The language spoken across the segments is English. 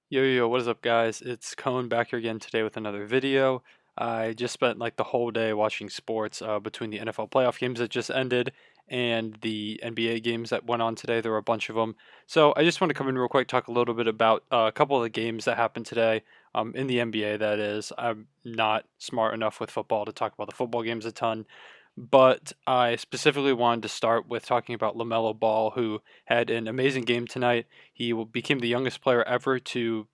Yo, what is up, guys? It's Cone back here again today with another video. I just spent like the whole day watching sports between the NFL playoff games that just ended and the NBA games that went on today. There were a bunch of them. So I just want to come in real quick, talk a little bit about a couple of the games that happened today in the NBA, that is. I'm not smart enough with football to talk about the football games a ton, but I specifically wanted to start with talking about LaMelo Ball, who had an amazing game tonight. He became the youngest player ever to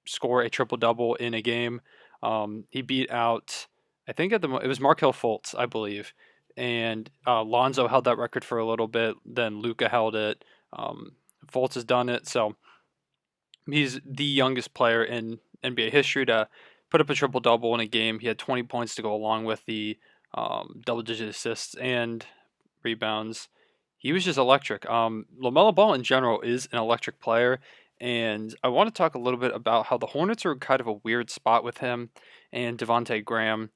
score a triple double in a game. He beat out, I think it was Markel Fultz, I believe, and Lonzo held that record for a little bit. Then Luca held it. Fultz has done it, so he's the youngest player in NBA history to put up a triple double in a game. He had 20 points to go along with the double digit assists and rebounds. He was just electric. LaMelo Ball in general is an electric player, and I want to talk a little bit about how the Hornets are kind of a weird spot with him and Devonte Graham.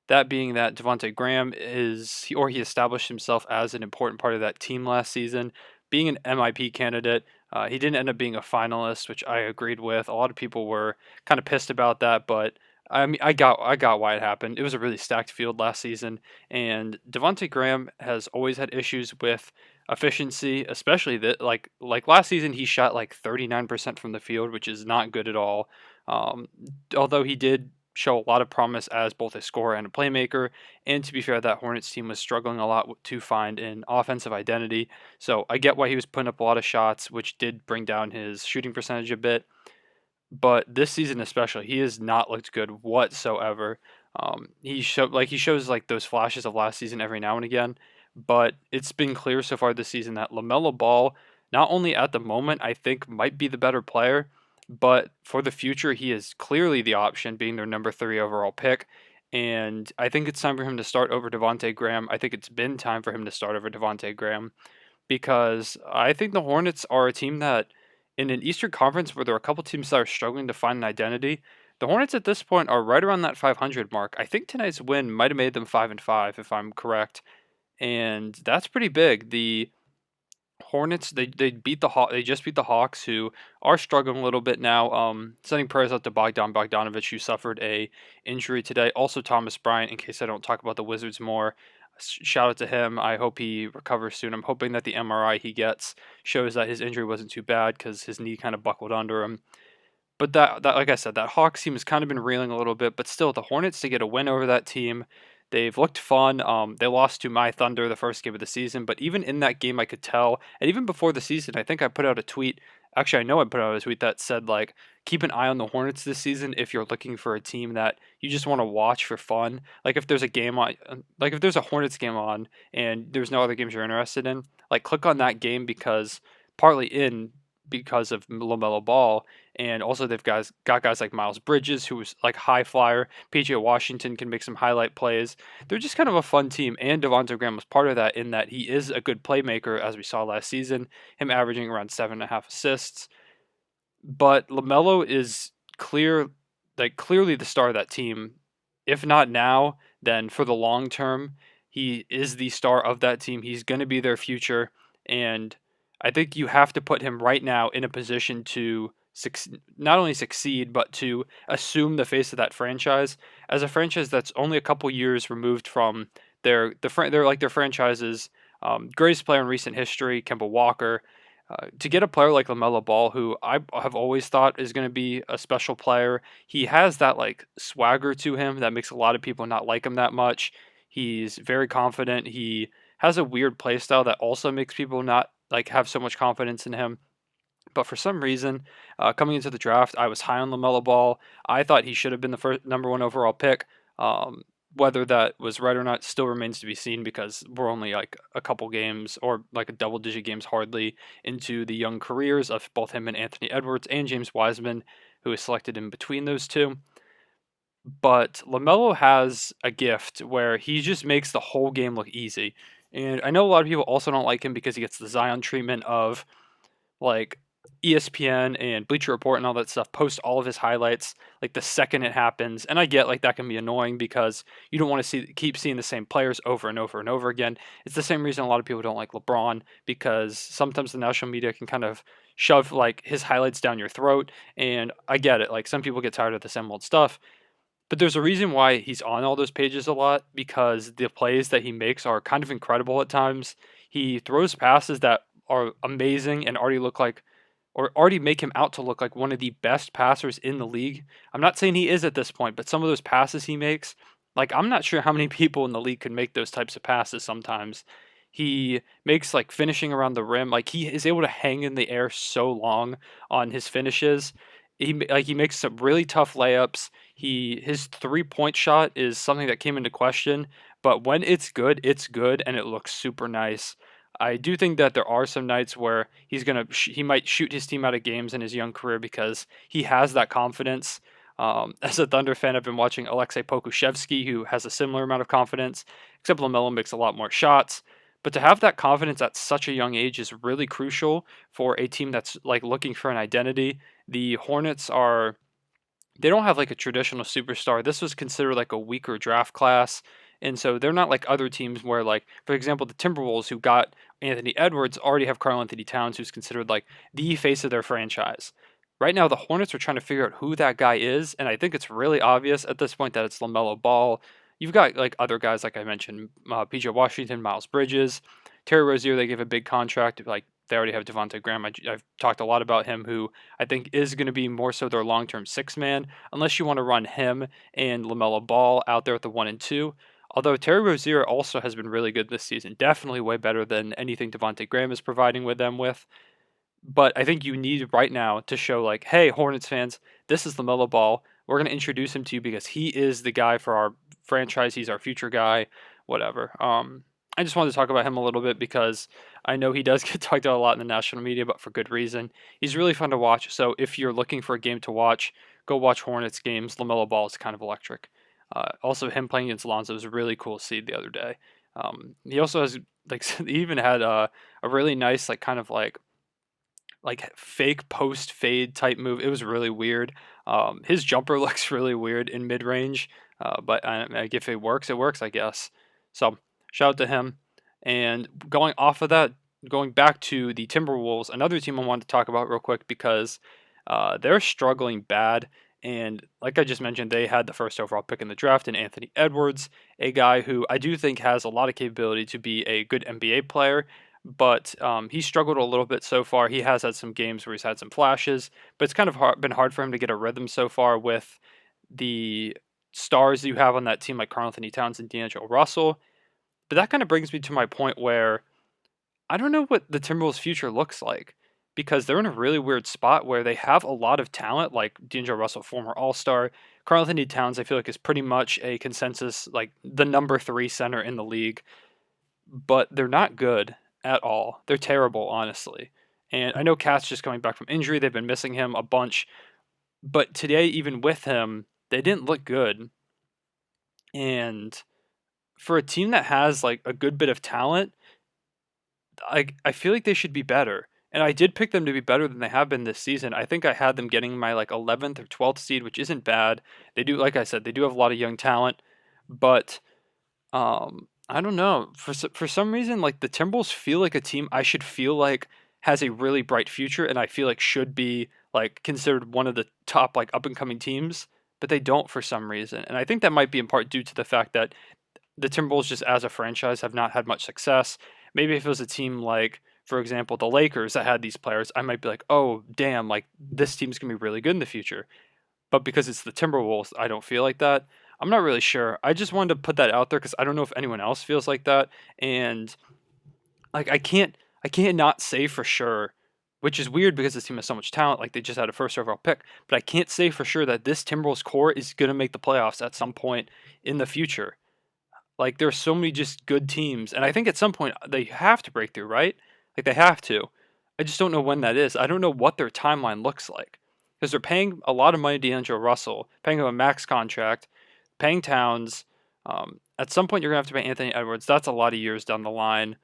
That being that Devonte Graham he established himself as an important part of that team last season, being an MIP candidate. He didn't end up being a finalist, which I agreed with. A lot of people were kind of pissed about that, but I mean, I got why it happened. It was a really stacked field last season, and Devonte Graham has always had issues with efficiency, especially that like last season he shot like 39% from the field, which is not good at all. Um, Although he did show a lot of promise as both a scorer and a playmaker. And to be fair, that Hornets team was struggling a lot to find an offensive identity. So I get why he was putting up a lot of shots, which did bring down his shooting percentage a bit. But this season especially, he has not looked good whatsoever. He shows like those flashes of last season every now and again, but it's been clear so far this season that LaMelo Ball, not only at the moment, I think might be the better player, but for the future, he is clearly the option, being their number 3 overall pick. And I think it's time for him to start over Devonte Graham. I think it's been time for him to start over Devonte Graham because I think the Hornets are a team that, in an Eastern Conference where there are a couple teams that are struggling to find an identity, the Hornets at this point are right around that 500 mark. I think tonight's win might have made them 5-5, if I'm correct, and that's pretty big. The Hornets, they just beat the Hawks, who are struggling a little bit now. Sending prayers out to Bogdanovich, who suffered a injury today. Also Thomas Bryant, in case I don't talk about the Wizards more. Shout out to him. I hope he recovers soon. I'm hoping that the MRI he gets shows that his injury wasn't too bad because his knee kind of buckled under him. But that like I said, that Hawks team has kind of been reeling a little bit, but still, the Hornets to get a win over that team, they've looked fun. They lost to my Thunder the first game of the season, but even in that game, I could tell, and even before the season, I think I put out a tweet. Actually, I know I put out a tweet that said like, keep an eye on the Hornets this season if you're looking for a team that you just want to watch for fun. Like if there's a game on, like if there's a Hornets game on, and there's no other games you're interested in, like click on that game because partly in because of LaMelo Ball, and also they've got guys like Miles Bridges, who's like high flyer. PJ Washington can make some highlight plays. They're just kind of a fun team, and Devonta Graham was part of that in that he is a good playmaker, as we saw last season, him averaging around 7.5 assists. But LaMelo is clearly the star of that team. If not now, then for the long term, he is the star of that team. He's going to be their future, and I think you have to put him right now in a position to not only succeed but to assume the face of that franchise as a franchise that's only a couple years removed from they're like their franchise's greatest player in recent history, Kemba Walker. To get a player like LaMelo Ball, who I have always thought is going to be a special player, he has that like swagger to him that makes a lot of people not like him that much. He's very confident. He has a weird play style that also makes people not like have so much confidence in him. But for some reason, coming into the draft, I was high on LaMelo Ball. I thought he should have been the first number 1 overall pick. Um, Whether that was right or not still remains to be seen because we're only like a couple games or like a double digit games hardly into the young careers of both him and Anthony Edwards and James Wiseman, who is selected in between those two. But LaMelo has a gift where he just makes the whole game look easy. And I know a lot of people also don't like him because he gets the Zion treatment of like ESPN and Bleacher Report and all that stuff post all of his highlights like the second it happens. And I get like that can be annoying because you don't want to keep seeing the same players over and over and over again. It's the same reason a lot of people don't like LeBron because sometimes the national media can kind of shove like his highlights down your throat. And I get it. Like some people get tired of the same old stuff. But there's a reason why he's on all those pages a lot because the plays that he makes are kind of incredible at times. He throws passes that are amazing and already look like or already make him out to look like one of the best passers in the league. I'm not saying he is at this point, but some of those passes he makes, like I'm not sure how many people in the league can make those types of passes sometimes. He makes like finishing around the rim, like he is able to hang in the air so long on his finishes. He makes some really tough layups. His 3-point shot is something that came into question, but when it's good and it looks super nice. I do think that there are some nights where he might shoot his team out of games in his young career because he has that confidence. As a Thunder fan, I've been watching Alexei Pokusevsky, who has a similar amount of confidence, except LaMelo makes a lot more shots. But to have that confidence at such a young age is really crucial for a team that's like looking for an identity. The Hornets are they don't have like a traditional superstar. This was considered like a weaker draft class. And so they're not like other teams where like, for example, the Timberwolves who got Anthony Edwards already have Karl Anthony Towns, who's considered like the face of their franchise. Right now, the Hornets are trying to figure out who that guy is, and I think it's really obvious at this point that it's LaMelo Ball. You've got like other guys like I mentioned, PJ Washington, Miles Bridges, Terry Rozier. They gave a big contract. Like they already have Devontae Graham. I've talked a lot about him, who I think is going to be more so their long-term six man, unless you want to run him and LaMelo Ball out there at the 1 and 2. Although Terry Rozier also has been really good this season, definitely way better than anything Devontae Graham is providing with them with. But I think you need right now to show like, hey, Hornets fans, this is LaMelo Ball. We're going to introduce him to you because he is the guy for our franchise. He's our future guy, whatever. I just wanted to talk about him a little bit because I know he does get talked about a lot in the national media, but for good reason. He's really fun to watch. So if you're looking for a game to watch, go watch Hornets games. LaMelo Ball is kind of electric. Also, him playing against Lonzo was a really cool to see the other day. He also has like he even had a really nice like kind of like fake post fade type move. It was really weird. His jumper looks really weird in mid range, but like if it works, it works, I guess. So shout out to him. And going off of that, going back to the Timberwolves, another team I wanted to talk about real quick because they're struggling bad. And like I just mentioned, they had the first overall pick in the draft in Anthony Edwards, a guy who I do think has a lot of capability to be a good NBA player, but he struggled a little bit so far. He has had some games where he's had some flashes, but it's kind of been hard for him to get a rhythm so far with the stars you have on that team like Karl Anthony Towns and D'Angelo Russell. But that kind of brings me to my point where I don't know what the Timberwolves' future looks like because they're in a really weird spot where they have a lot of talent, like D'Angelo Russell, former All Star. Karl Anthony Towns, I feel like, is pretty much a consensus, like the number 3 center in the league, but they're not good at all. They're terrible, honestly. And I know Cat's just coming back from injury. They've been missing him a bunch. But today, even with him, they didn't look good. And for a team that has like a good bit of talent, I feel like they should be better. And I did pick them to be better than they have been this season. I think I had them getting my like 11th or 12th seed, which isn't bad. They do, like I said, they do have a lot of young talent, but I don't know. For some reason, like the Timberwolves feel like a team I should feel like has a really bright future, and I feel like should be like considered one of the top like up and coming teams, but they don't for some reason. And I think that might be in part due to the fact that the Timberwolves just as a franchise have not had much success. Maybe if it was a team like, for example, the Lakers that had these players, I might be like, oh damn, like this team's gonna be really good in the future. But because it's the Timberwolves, I don't feel like that. I'm not really sure. I just wanted to put that out there because I don't know if anyone else feels like that. And like I can't not say for sure, which is weird because this team has so much talent. Like they just had a first overall pick, but I can't say for sure that this Timberwolves core is gonna make the playoffs at some point in the future. Like there's so many just good teams, and I think at some point they have to break through, right? Like they have to. I just don't know when that is. I don't know what their timeline looks like because they're paying a lot of money to D'Angelo Russell, paying him a max contract, paying Towns. At some point, you're gonna have to pay Anthony Edwards. That's a lot of years down the line.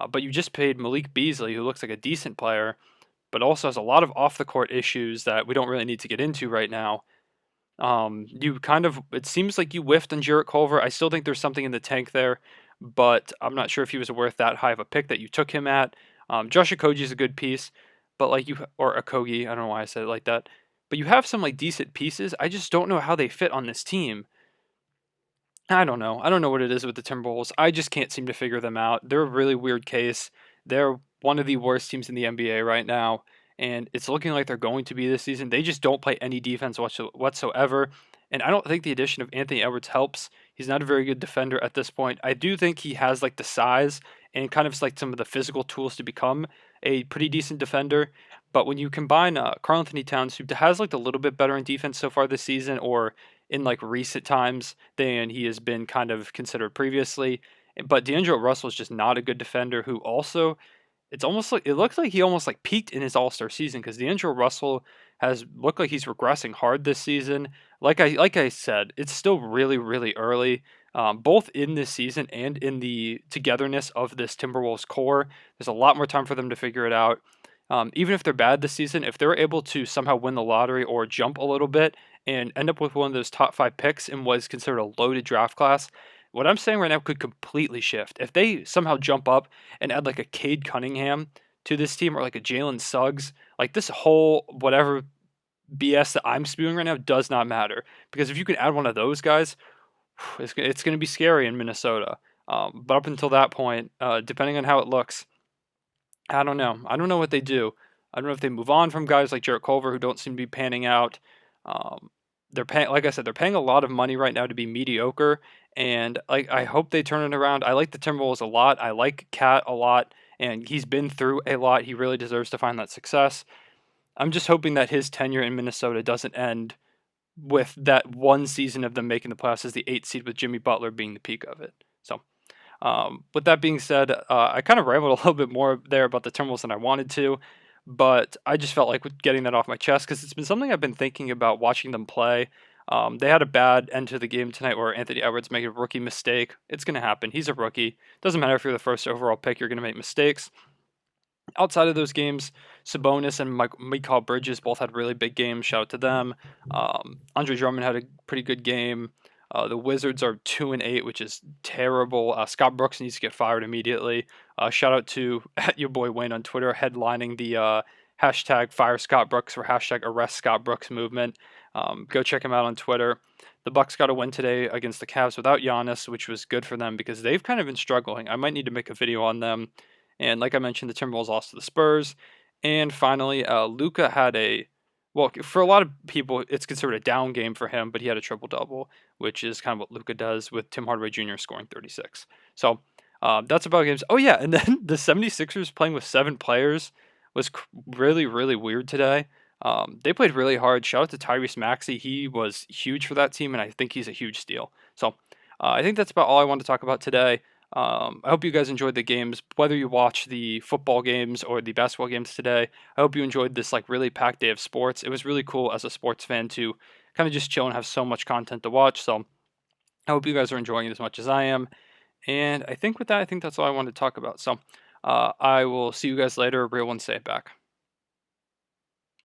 But you just paid Malik Beasley, who looks like a decent player, but also has a lot of off the court issues that we don't really need to get into right now. You kind of it seems like you whiffed on Jarrett Culver. I still think there's something in the tank there, but I'm not sure if he was worth that high of a pick that you took him at. Josh Okogie is a good piece, but like or Akogi, I don't know why I said it like that. But you have some like decent pieces. I just don't know how they fit on this team. I don't know. I don't know what it is with the Timberwolves. I just can't seem to figure them out. They're a really weird case. They're one of the worst teams in the NBA right now, and it's looking like they're going to be this season. They just don't play any defense whatsoever, and I don't think the addition of Anthony Edwards helps. He's not a very good defender at this point. I do think he has like the size and kind of like some of the physical tools to become a pretty decent defender. But when you combine Karl Anthony Towns, who has looked a little bit better in defense so far this season, or in like recent times than he has been kind of considered previously. But D'Angelo Russell is just not a good defender who also it's almost like it looks like he almost like peaked in his All-Star season because D'Angelo Russell has looked like he's regressing hard this season. Like I said, it's still really early, both in this season and in the togetherness of this Timberwolves core. There's a lot more time for them to figure it out. Even if they're bad this season, if they're able to somehow win the lottery or jump a little bit and end up with one of those top 5 picks in what is considered a loaded draft class, what I'm saying right now could completely shift. If they somehow jump up and add like a Cade Cunningham to this team or like a Jalen Suggs, like this whole whatever BS that I'm spewing right now does not matter. Because if you can add one of those guys, it's going to be scary in Minnesota. But up until that point, depending on how it looks, I don't know. I don't know what they do. I don't know if they move on from guys like Jarrett Culver who don't seem to be panning out. Um, they're paying, like I said, they're paying a lot of money right now to be mediocre, and like I hope they turn it around. I like the Timberwolves a lot. I like Cat a lot, and he's been through a lot. He really deserves to find that success. I'm just hoping that his tenure in Minnesota doesn't end with that one season of them making the playoffs as the 8th seed with Jimmy Butler being the peak of it. So. With that being said, I kind of rambled a little bit more there about the Timberwolves than I wanted to, but I just felt like getting that off my chest because it's been something I've been thinking about watching them play. They had a bad end to the game tonight where Anthony Edwards made a rookie mistake. It's going to happen. He's a rookie. Doesn't matter if you're the first overall pick, you're going to make mistakes. Outside of those games, Sabonis and Mikal Bridges both had really big games. Shout out to them. Andre Drummond had a pretty good game. The Wizards are 2-8, which is terrible. Scott Brooks needs to get fired immediately. Shout out to at your boy Wayne on Twitter headlining the hashtag Fire Scott Brooks or hashtag Arrest Scott Brooks movement. Go check him out on Twitter. The Bucks got a win today against the Cavs without Giannis, which was good for them because they've kind of been struggling. I might need to make a video on them. And like I mentioned, the Timberwolves lost to the Spurs. And finally, Luka had well, for a lot of people, it's considered a down game for him, but he had a triple-double, which is kind of what Luka does with Tim Hardaway Jr. scoring 36. So that's about games. Oh, yeah, and then the 76ers playing with 7 players was really weird today. They played really hard. Shout out to Tyrese Maxey. He was huge for that team, and I think he's a huge steal. So I think that's about all I want to talk about today. I hope you guys enjoyed the games, whether you watch the football games or the basketball games today. I hope you enjoyed this like really packed day of sports. It was really cool as a sports fan to kind of just chill and have so much content to watch. So I hope you guys are enjoying it as much as I am. And I think with that, I think that's all I wanted to talk about. So I will see you guys later. Real one, say it back.